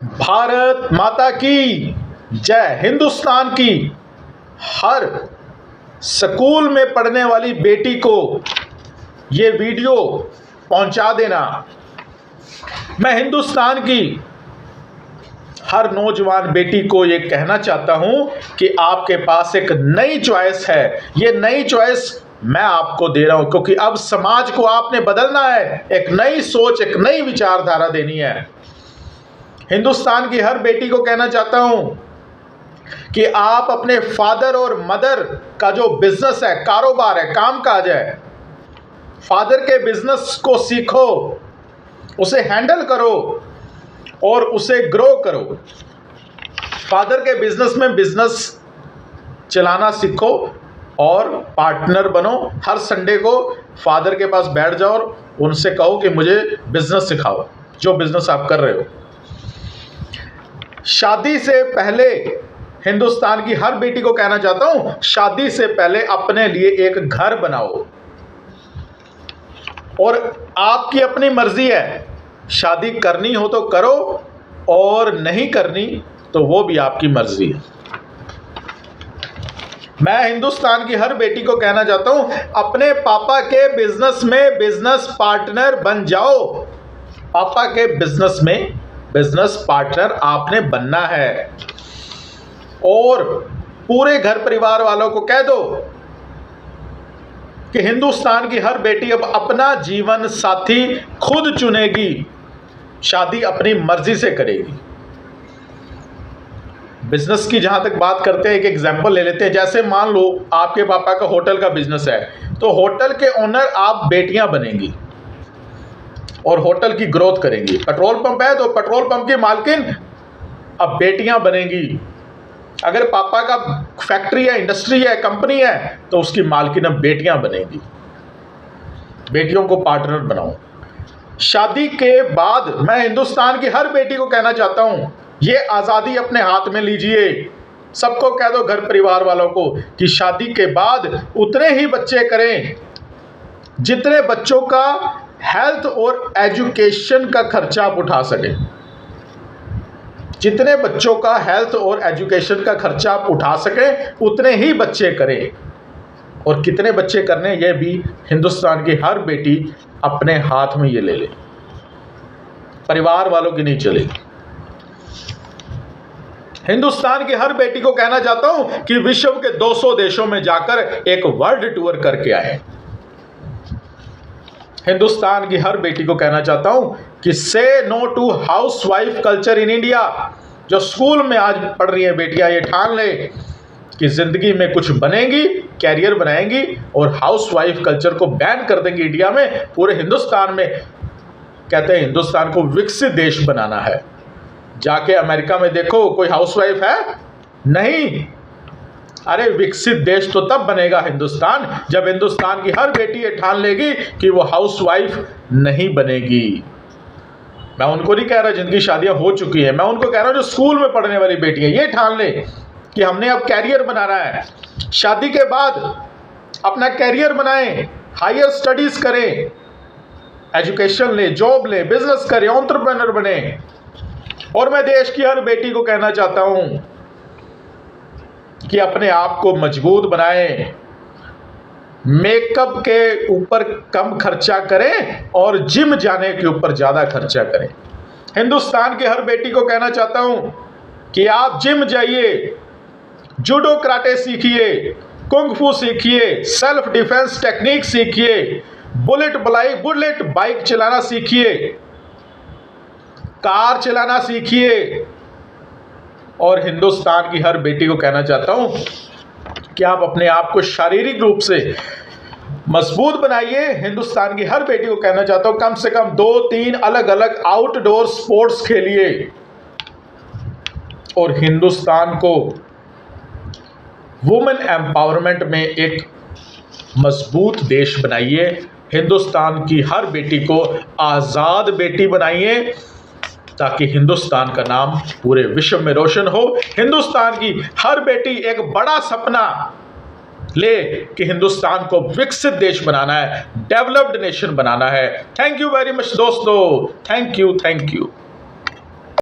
भारत माता की जय। हिंदुस्तान की हर स्कूल में पढ़ने वाली बेटी को ये वीडियो पहुंचा देना। मैं हिंदुस्तान की हर नौजवान बेटी को ये कहना चाहता हूं कि आपके पास एक नई चॉइस है। ये नई चॉइस मैं आपको दे रहा हूं, क्योंकि अब समाज को आपने बदलना है। एक नई सोच, एक नई विचारधारा देनी है। हिंदुस्तान की हर बेटी को कहना चाहता हूं कि आप अपने फादर और मदर का जो बिजनेस है, कारोबार है, कामकाज है, फादर के बिजनेस को सीखो, उसे हैंडल करो और उसे ग्रो करो। फादर के बिजनेस में बिजनेस चलाना सीखो और पार्टनर बनो। हर संडे को फादर के पास बैठ जाओ और उनसे कहो कि मुझे बिजनेस सिखाओ, जो बिजनेस आप कर रहे हो। शादी से पहले हिंदुस्तान की हर बेटी को कहना चाहता हूं, शादी से पहले अपने लिए एक घर बनाओ। और आपकी अपनी मर्जी है, शादी करनी हो तो करो और नहीं करनी तो वो भी आपकी मर्जी है। मैं हिंदुस्तान की हर बेटी को कहना चाहता हूं, अपने पापा के बिजनेस में बिजनेस पार्टनर बन जाओ। पापा के बिजनेस में बिजनेस पार्टनर आपने बनना है। और पूरे घर परिवार वालों को कह दो कि हिंदुस्तान की हर बेटी अब अपना जीवन साथी खुद चुनेगी, शादी अपनी मर्जी से करेगी। बिजनेस की जहां तक बात करते हैं, एक एग्जांपल ले लेते हैं। जैसे मान लो आपके पापा का होटल का बिजनेस है, तो होटल के ओनर आप बेटियां बनेंगी और होटल की ग्रोथ करेंगी। पेट्रोल पंप है तो पेट्रोल पंप की मालकिन अब बेटियां बनेंगी। अगर पापा का फैक्ट्री है, इंडस्ट्री है, कंपनी है, तो उसकी मालकिन अब बेटियां बनेंगी। बेटियों को पार्टनर बनाओ। शादी के बाद मैं हिंदुस्तान की हर बेटी को कहना चाहता हूं, ये आज़ादी अपने हाथ में लीजिए। सबको कह दो, घर परिवार वालों को, कि शादी के बाद उतने ही बच्चे करें जितने बच्चों का हेल्थ और एजुकेशन का खर्चा आप उठा सकें। जितने बच्चों का हेल्थ और एजुकेशन का खर्चा आप उठा सकें उतने ही बच्चे करें। और कितने बच्चे करने, ये भी हिंदुस्तान की हर बेटी अपने हाथ में ये ले ले। परिवार वालों की नहीं चलेगी। हिंदुस्तान की हर बेटी को कहना चाहता हूं कि विश्व के 200 देशों में जाकर एक वर्ल्ड टूर करके आए। हिंदुस्तान की हर बेटी को कहना चाहता हूं कि say no to housewife culture in India. जो स्कूल में आज पढ़ रही है बेटियां, ये ठान ले कि जिंदगी में कुछ बनेंगी, कैरियर बनाएंगी और हाउसवाइफ कल्चर को बैन कर देंगी इंडिया में, पूरे हिंदुस्तान में। कहते हैं हिंदुस्तान को विकसित देश बनाना है। जाके अमेरिका में देखो, कोई हाउसवाइफ है? नहीं। अरे विकसित देश तो तब बनेगा हिंदुस्तान जब हिंदुस्तान की हर बेटी ये ठान लेगी कि वो हाउसवाइफ नहीं बनेगी। मैं उनको नहीं कह रहा जिनकी शादियां हो चुकी हैं, मैं उनको कह रहा हूं जो स्कूल में पढ़ने वाली बेटियां ये ठान ले कि हमने अब कैरियर बनाना है। शादी के बाद अपना कैरियर बनाएं, हायर स्टडीज करें, एजुकेशन ले, जॉब ले, बिजनेस करें, एंटरप्रेन्योर बने। और मैं देश की हर बेटी को कहना चाहता हूं कि अपने आप को मजबूत बनाएं, मेकअप के ऊपर कम खर्चा करें और जिम जाने के ऊपर ज़्यादा खर्चा करें। हिंदुस्तान की हर बेटी को कहना चाहता हूं कि आप जिम जाइए, जूडो कराटे सीखिए, कुंग फू सीखिए, सेल्फ डिफेंस टेक्निक सीखिए, बुलेट बाइक चलाना सीखिए, कार चलाना सीखिए। और हिंदुस्तान की हर बेटी को कहना चाहता हूं कि आप अपने आप को शारीरिक रूप से मजबूत बनाइए। हिंदुस्तान की हर बेटी को कहना चाहता हूं कम से कम 2-3 अलग अलग आउटडोर स्पोर्ट्स खेलिए और हिंदुस्तान को वुमेन एम्पावरमेंट में एक मजबूत देश बनाइए। हिंदुस्तान की हर बेटी को आज़ाद बेटी बनाइए ताकि हिंदुस्तान का नाम पूरे विश्व में रोशन हो। हिंदुस्तान की हर बेटी एक बड़ा सपना ले कि हिंदुस्तान को विकसित देश बनाना है, डेवलप्ड नेशन बनाना है। थैंक यू वेरी मच दोस्तों, थैंक यू।